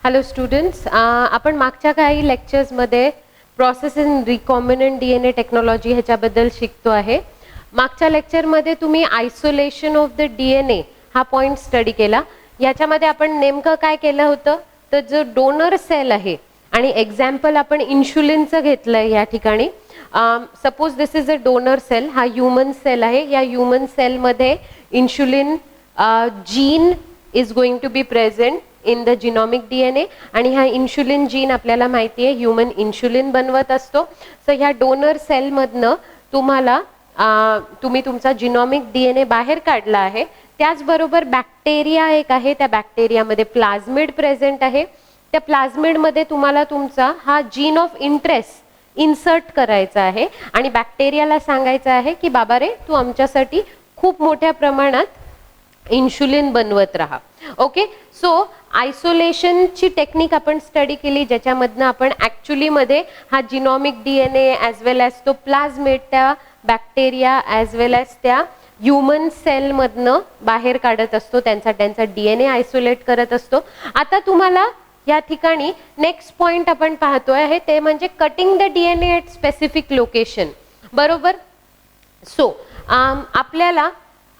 Hello students, आपण मागच्या काही लेक्चर्समध्ये process in recombinant DNA technology ह्याच्याबद्दल शिकतो आहे. मागच्या लेक्चरमध्ये तुम्ही आयसोलेशन ऑफ द DNA हा पॉइंट स्टडी केला. याच्यामध्ये आपण नेमकं काय केलं होतं, तर जो डोनर सेल आहे आणि एक्झाम्पल आपण इन्शुलिनचं घेतलंय या ठिकाणी. Suppose this is a donor cell, हा ह्यूमन सेल आहे. या ह्यूमन सेलमध्ये insulin gene is going to be present in the genomic DNA आणि हा इन्शुलिन जीन आपल्याला माहिती आहे ह्यूमन इन्शुलिन बनवत असतो. सो ह्या डोनर सेलमधनं तुम्ही तुमचा जिनॉमिक DNA बाहेर काढला आहे. त्याचबरोबर बॅक्टेरिया एक आहे, त्या बॅक्टेरियामध्ये प्लाझमिड प्रेझेंट आहे. त्या प्लाझमिडमध्ये तुम्हाला तुमचा हा जीन ऑफ इंटरेस्ट इन्सर्ट करायचा आहे आणि बॅक्टेरियाला सांगायचं आहे की बाबा रे, तू आमच्यासाठी खूप मोठ्या प्रमाणात इन्शुलिन बनवत राहा. ओके, सो आयसोलेशनची टेक्निक आपण स्टडी केली, ज्याच्यामधनं आपण ॲक्च्युली मध्ये हा जिनॉमिक DNA ॲज वेल ॲज तो प्लाझमिड त्या बॅक्टेरिया ॲज वेल ॲज त्या ह्यूमन सेलमधनं बाहेर काढत असतो, त्यांचा DNA आयसोलेट करत असतो. आता तुम्हाला या ठिकाणी नेक्स्ट पॉइंट आपण पाहतोय आहे ते म्हणजे cutting the DNA at specific location. बरोबर. सो आपल्याला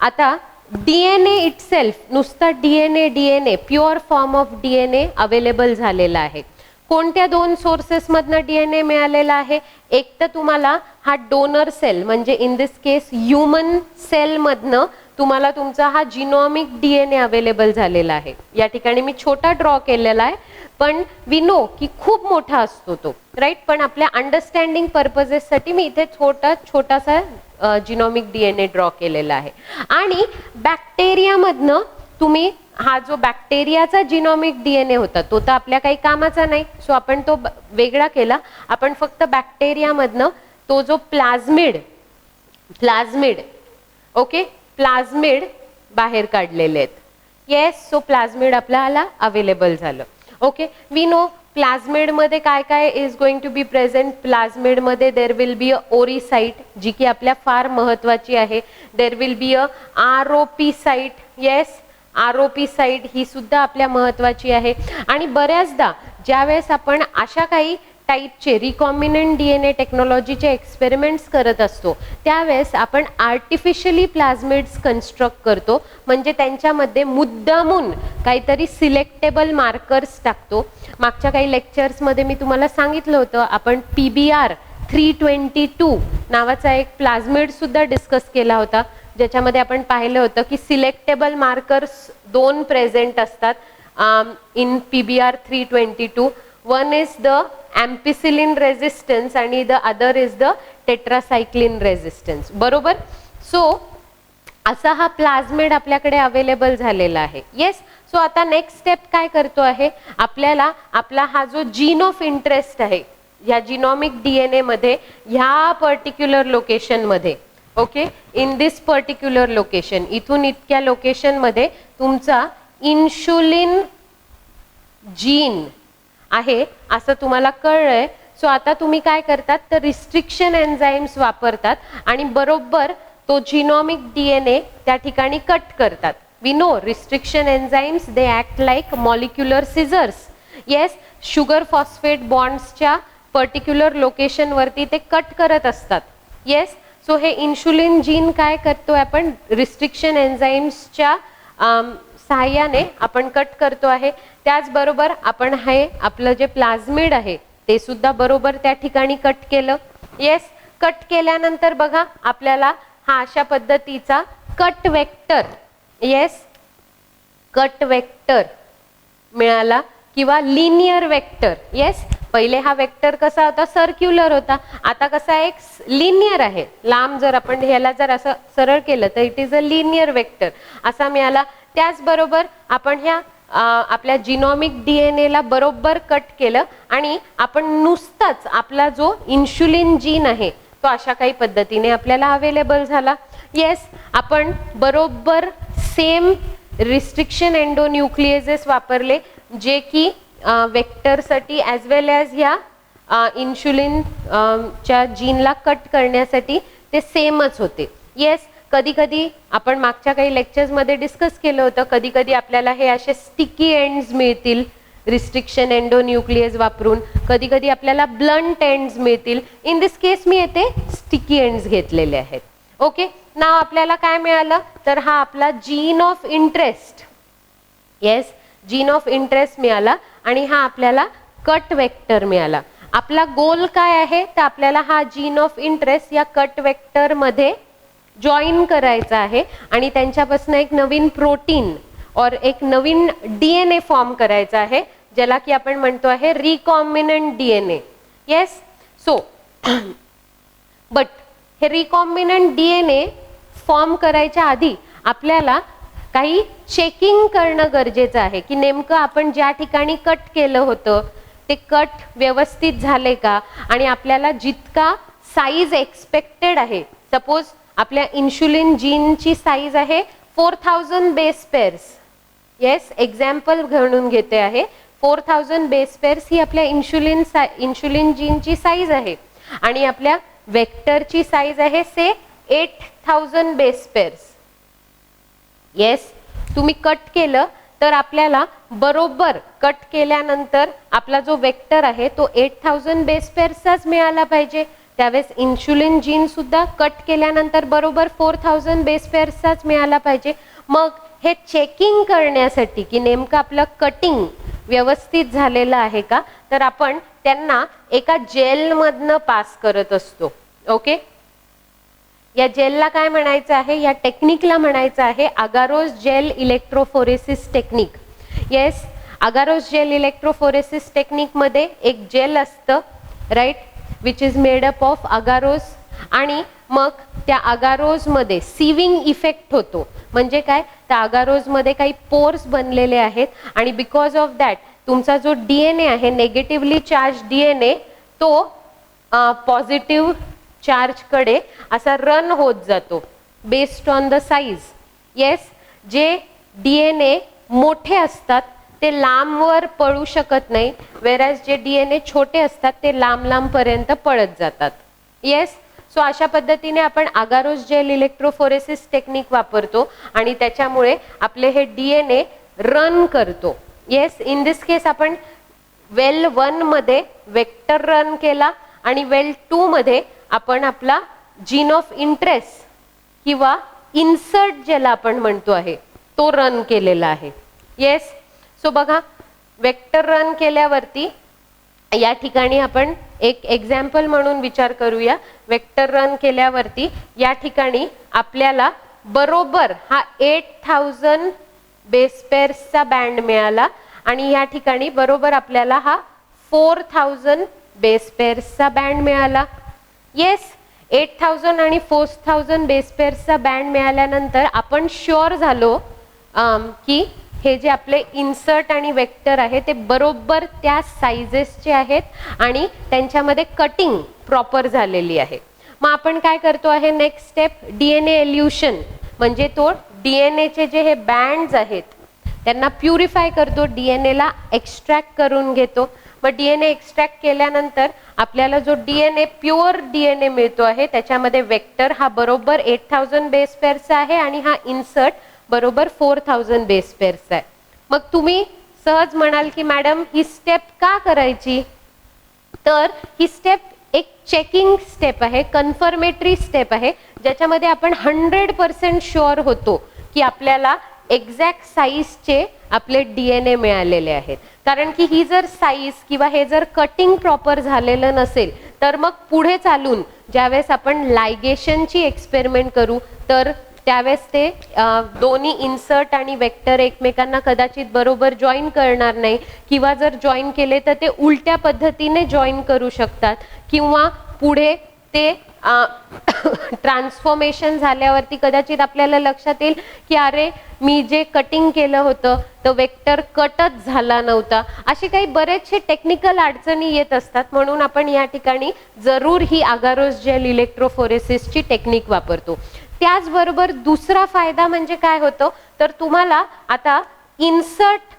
आता DNA इटसेल्फ, नुसता DNA pure form of DNA available झालेला आहे. कोणत्या दोन सोर्सेस मधनं DNA मिळालेला आहे? एक तर तुम्हाला हा डोनर सेल म्हणजे in this case human cell मधनं तुम्हाला तुमचा हा जिनॉमिक DNA अवेलेबल झालेला आहे. या ठिकाणी मी छोटा ड्रॉ केलेला आहे, पण वी नो की खूप मोठा असतो तो, राईट. पण आपल्या अंडरस्टँडिंग पर्पजेससाठी मी इथे छोटासा जिनॉमिक DNA ड्रॉ केलेला आहे. आणि बॅक्टेरियामधनं तुम्ही हा जो बॅक्टेरियाचा जिनॉमिक DNA होता तो तर आपल्या काही कामाचा नाही, सो आपण तो वेगळा केला. आपण फक्त बॅक्टेरियामधनं तो जो प्लाझमिड ओके, प्लाझमिड बाहेर काढलेले आहेत. येस, सो प्लाझमिड आपल्याला अवेलेबल झालं. ओके, वी नो प्लाझमिड मध्ये काय काय is going to be present. Plasmid मध्ये there will be a ori site, जी की आपल्या फार महत्वाची आहे. There will be a ROP site. Yes, ROP site ही सुद्धा आपल्या महत्वाची आहे. आणि बऱ्याचदा ज्यावेळेस आपण अशा काही टाईपचे रिकॉम्बिनंट DNA टेक्नॉलॉजीचे एक्सपेरिमेंट्स करत असतो, त्यावेळेस आपण आर्टिफिशियली प्लाझमिड्स कन्स्ट्रक्ट करतो, म्हणजे त्यांच्यामध्ये मुद्दामून काहीतरी सिलेक्टेबल मार्कर्स टाकतो. मागच्या काही लेक्चर्समध्ये मी तुम्हाला सांगितलं होतं, आपण PBR 322 नावाचा एक प्लाझमिड सुद्धा डिस्कस केला होता, ज्याच्यामध्ये आपण पाहिलं होतं की सिलेक्टेबल मार्कर्स दोन प्रेझेंट असतात in PBR 322. One is the ampicillin resistance आणि the other is the tetracycline resistance. बरोबर. सो असा हा प्लाझमिड आपल्याकडे अवेलेबल झालेला आहे. येस, सो आता नेक्स्ट स्टेप काय करतो आहे, आपल्याला आपला हा जो जीन ऑफ इंटरेस्ट आहे या जिनॉमिक DNA मध्ये ह्या पर्टिक्युलर लोकेशन मध्ये, okay, in this particular location, इथून इतक्या लोकेशन मध्ये तुमचा इन्शुलिन जीन आहे असं तुम्हाला कळलंय. सो आता तुम्ही काय करतात, तर रिस्ट्रिक्शन एन्झाईम्स वापरतात आणि बरोबर तो जिनॉमिक DNA त्या ठिकाणी कट करतात. We know restriction enzymes they act like molecular scissors. Yes, sugar phosphate बॉन्ड्सच्या पर्टिक्युलर लोकेशन वरती ते कट करत असतात. येस, सो हे इन्शुलिन जीन काय करतोय, आपण रिस्ट्रिक्शन एन्झाईम्सच्या सहाय्याने आपण कट करतो आहे. त्याचबरोबर आपण हे आपलं जे प्लाझमिड आहे ते सुद्धा बरोबर त्या ठिकाणी कट केलं. येस, कट केल्यानंतर बघा आपल्याला हा अशा पद्धतीचा cut vector, yes, cut vector मिळाला किंवा लिनियर वेक्टर. येस, पहिले हा वेक्टर कसा होता, सर्क्युलर होता, आता कसा एक लिनियर आहे, लांब. जर आपण ह्याला जर असं सरळ केलं तर it is a linear vector असा मिळाला. त्याचबरोबर आपण ह्या आपल्या जिनॉमिक DNA ला बरोबर कट केलं आणि आपण नुसताच आपला जो इन्शुलिन जीन आहे तो अशा काही पद्धतीने आपल्याला अवेलेबल झाला. येस, आपण बरोबर सेम रिस्ट्रिक्शन एंडोन्यूक्लिएजेस वापरले, जे की वेक्टरसाठी ॲज वेल ॲज ह्या इन्शुलिन च्या जीनला कट करण्यासाठी ते सेमच होते. येस, कधी कधी आपण मागच्या काही लेक्चर्स मध्ये डिस्कस केलं होतं, कधी कधी आपल्याला हे असे स्टिकी एंड्स मिळतील, रिस्ट्रिक्शन एंडोन्यूक्लियस वापरून, कधी कधी आपल्याला ब्लंट एंड्स मिळतील. इन दिस केस मी येथे स्टिकी एंड्स घेतलेले आहेत. ओके, नाव आपल्याला काय मिळालं, तर हा आपला gene of interest. Yes, gene of interest मिळाला आणि हा आपल्याला कट वेक्टर मिळाला. आपला गोल काय आहे, तर आपल्याला हा जीन ऑफ इंटरेस्ट या कट वेक्टर मध्ये जॉईन करायचा आहे आणि त्यांच्यापासून एक नवीन प्रोटीन और एक नवीन डीएनए फॉर्म करायचा आहे, ज्याला की आपण म्हणतो आहे recombinant DNA. Yes, so but हे रिकॉम्बिनंट डीएनए फॉर्म करायच्या आधी आपल्याला काही चेकिंग करणं गरजेचं आहे की नेमकं आपण ज्या ठिकाणी कट केलं होतं ते कट व्यवस्थित झाले का, आणि आपल्याला जितका साईज एक्सपेक्टेड आहे, सपोज आपल्या इन्शुलिन जीनची साईज आहे 4000 बेस पेअर्स. येस, एक्झाम्पल म्हणून घेते आहे, 4000 बेस पेअर्स ही आपल्या इन्शुलिन जीनची साईज आहे आणि आपल्या वेक्टरची साईज आहे से 8000 बेस पेअर्स. येस, तुम्ही कट केलं तर आपल्याला बरोबर कट केल्यानंतर आपला जो वेक्टर आहे तो 8000 बेस पेअर्सचाच मिळाला पाहिजे. त्यावेळेस इन्शुलिन जीन सुद्धा कट केल्यानंतर बरोबर 4000 बेस पेअर्सचाच मिळाला पाहिजे. मग हे चेकिंग करण्यासाठी की नेमकं आपलं कटिंग व्यवस्थित झालेलं आहे का, तर आपण त्यांना एका जेलमधनं पास करत असतो. ओके, या जेलला काय म्हणायचं आहे, या टेक्निकला म्हणायचं आहे agarose gel electrophoresis technique. Yes, agarose gel electrophoresis technique मध्ये एक जेल असतं, right, which is made up of agarose, आणि मग त्या अगारोज मध्ये सिविंग इफेक्ट होतो. म्हणजे काय, त्या अगारोज मध्ये काही पोर्स बनलेले आहेत आणि बिकॉज ऑफ दॅट तुमचा जो डीएनए आहे, नेगेटिव्हली चार्ज डीएनए, तो पॉझिटिव्ह चार्ज कडे असा रन होत जातो based on the size. Yes, जे डीएनए मोठे असतात ते लांबवर पळू शकत नाही, वेरॅज जे डीएनए छोटे असतात ते लांब लांब पर्यंत पळत जातात. येस, सो अशा पद्धतीने आपण अगारोस जेल इलेक्ट्रोफोरेसिस टेक्निक वापरतो आणि त्याच्यामुळे आपले हे डीएनए रन करतो. येस, इन दिस केस आपण वेल 1 मध्ये वेक्टर रन केला आणि वेल 2 मध्ये आपण आपला जीन ऑफ इंटरेस्ट किंवा इन्सर्ट ज्याला आपण म्हणतो आहे तो रन केलेला आहे. येस, सो बघा, वेक्टर रन केल्यावरती या ठिकाणी आपण एक एक्झाम्पल म्हणून विचार करूया. वेक्टर रन केल्यावरती या ठिकाणी आपल्याला बरोबर हा 8000 बेस पेअर्सचा बँड मिळाला आणि या ठिकाणी बरोबर आपल्याला हा 4000 बेस पेअर्सचा बँड मिळाला. येस, 8000 आणि 4000 बेस पेअर्सचा बँड मिळाल्यानंतर आपण शुअर झालो की हे जे आपले इन्सर्ट आणि वेक्टर आहे ते बरोबर त्या साइजेसचे आहेत आणि त्यांच्यामध्ये कटिंग प्रॉपर झालेली आहे. मग आपण काय करतो आहे, नेक्स्ट स्टेप डीएनए एल्युशन, म्हणजे तो डीएनएचे जे हे बँड्स आहेत त्यांना प्युरिफाय करतो, डीएनएला एक्स्ट्रॅक्ट करून घेतो. मग डीएनए एक्स्ट्रॅक्ट केल्यानंतर आपल्याला जो डीएनए प्युअर डीएनए मिळतो आहे त्याच्यामध्ये वेक्टर हा बरोबर 8000 बेस पेअर्सचा आहे आणि हा इन्सर्ट बरोबर 4000 बेस पेअर्सचा आहे. मग तुम्ही सहज म्हणाल की मॅडम ही स्टेप का करायची, तर ही स्टेप एक चेकिंग स्टेप आहे, कन्फर्मेटरी स्टेप आहे, ज्याच्यामध्ये आपण 100% शुअर होतो की आपल्याला एक्झॅक्ट साईजचे आपले डीएनए मिळालेले आहेत. कारण की ही जर साईज किंवा हे जर कटिंग प्रॉपर झालेलं नसेल तर मग पुढे चालून ज्यावेळेस आपण लायगेशनची एक्सपेरिमेंट करू तर त्यावेळेस ते दोन्ही इन्सर्ट आणि वेक्टर एकमेकांना कदाचित बरोबर जॉईन करणार नाही किंवा जर जॉईन केले तर ते उलट्या पद्धतीने जॉईन करू शकतात किंवा पुढे ते ट्रान्सफॉर्मेशन झाल्यावरती कदाचित आपल्याला लक्षात येईल की अरे मी जे कटिंग केलं होतं तो वेक्टर कटच झाला नव्हता. असे काही बरेचसे टेक्निकल अडचणी येत असतात, म्हणून आपण या ठिकाणी जरूर ही अगारोस जेल इलेक्ट्रोफोरेसिसची टेक्निक वापरतो. त्याचबरोबर दुसरा फायदा म्हणजे काय होतो, तर तुम्हाला आता इन्सर्ट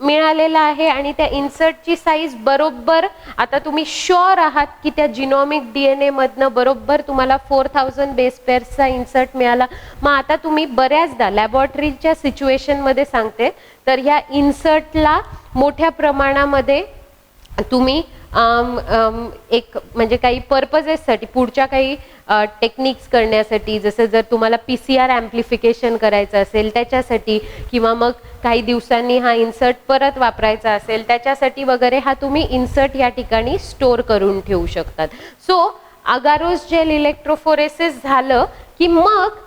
मिळालेला आहे आणि त्या इन्सर्टची साईज बरोबर, आता तुम्ही शुअर आहात की त्या जिनोमिक DNA मधनं बरोबर तुम्हाला 4000 बेस पेअर्सचा इन्सर्ट मिळाला. मग आता तुम्ही बऱ्याचदा लॅबोरेटरीच्या सिच्युएशनमध्ये सांगते, तर ह्या इन्सर्टला मोठ्या प्रमाणामध्ये तुम्ही एक म्हणजे काही पर्पजेससाठी, पुढच्या काही टेक्निक्स करण्यासाठी, जसं जर तुम्हाला PCR ॲम्प्लिफिकेशन करायचं असेल त्याच्यासाठी, किंवा मग काही दिवसांनी हा इन्सर्ट परत वापरायचा असेल त्याच्यासाठी वगैरे हा तुम्ही इन्सर्ट या ठिकाणी स्टोअर करून ठेवू शकतात. सो अगारोस जेल इलेक्ट्रोफोरेसिस झालं की मग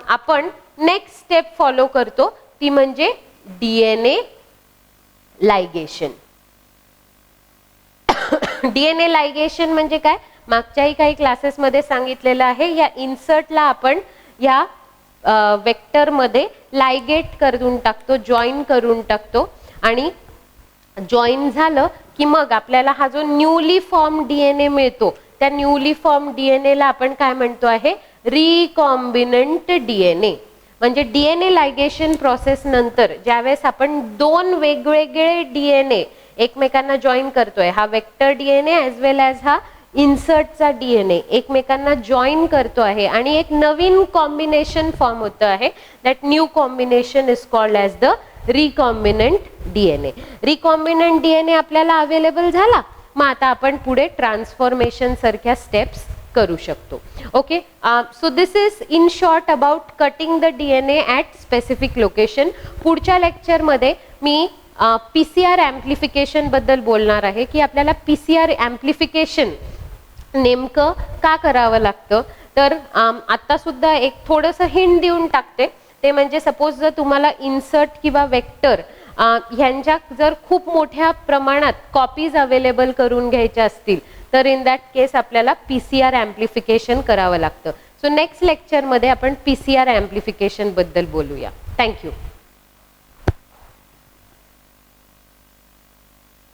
आपण नेक्स्ट स्टेप फॉलो करतो, ती म्हणजे DNA लायगेशन. DNA लायगेशन म्हणजे काय, मागच्याही काही क्लासेसमध्ये सांगितलेलं आहे. या इन्सर्टला आपण या वेक्टरमध्ये लायगेट करून टाकतो, जॉईन करून टाकतो, आणि जॉईन झालं की मग आपल्याला हा जो न्यूली फॉर्म DNA मिळतो, त्या न्यूली फॉर्म DNA ला आपण काय म्हणतो आहे, रिकॉम्बिनंट DNA. म्हणजे DNA लायगेशन प्रोसेस नंतर ज्यावेळेस आपण दोन वेगवेगळे DNA एकमेकांना जॉईन करतोय, हा वेक्टर DNA ॲज वेल ॲज हा इन्सर्टचा DNA एकमेकांना जॉईन करतो आहे आणि एक नवीन कॉम्बिनेशन फॉर्म होतं आहे. That new combination is called as the recombinant DNA. Recombinant DNA आपल्याला अवेलेबल झाला, मग आता आपण पुढे ट्रान्सफॉर्मेशन सारख्या स्टेप्स करू शकतो. Okay, so this is in short about cutting the DNA at specific location. पुढच्या लेक्चरमध्ये मी PCR ॲम्प्लिफिकेशन बद्दल बोलणार आहे की आपल्याला PCR ॲम्प्लिफिकेशन नेमकं का करावं लागतं. तर आता सुद्धा एक थोडंसं हिंट देऊन टाकते, ते म्हणजे सपोज जर तुम्हाला इन्सर्ट किंवा वेक्टर ह्यांच्या जर खूप मोठ्या प्रमाणात कॉपीज अवेलेबल करून घ्यायच्या असतील, तर इन दॅट केस आपल्याला PCR ॲम्प्लिफिकेशन करावं लागतं. सो नेक्स्ट लेक्चरमध्ये आपण PCR ॲम्प्लिफिकेशन बद्दल बोलूया. थँक्यू.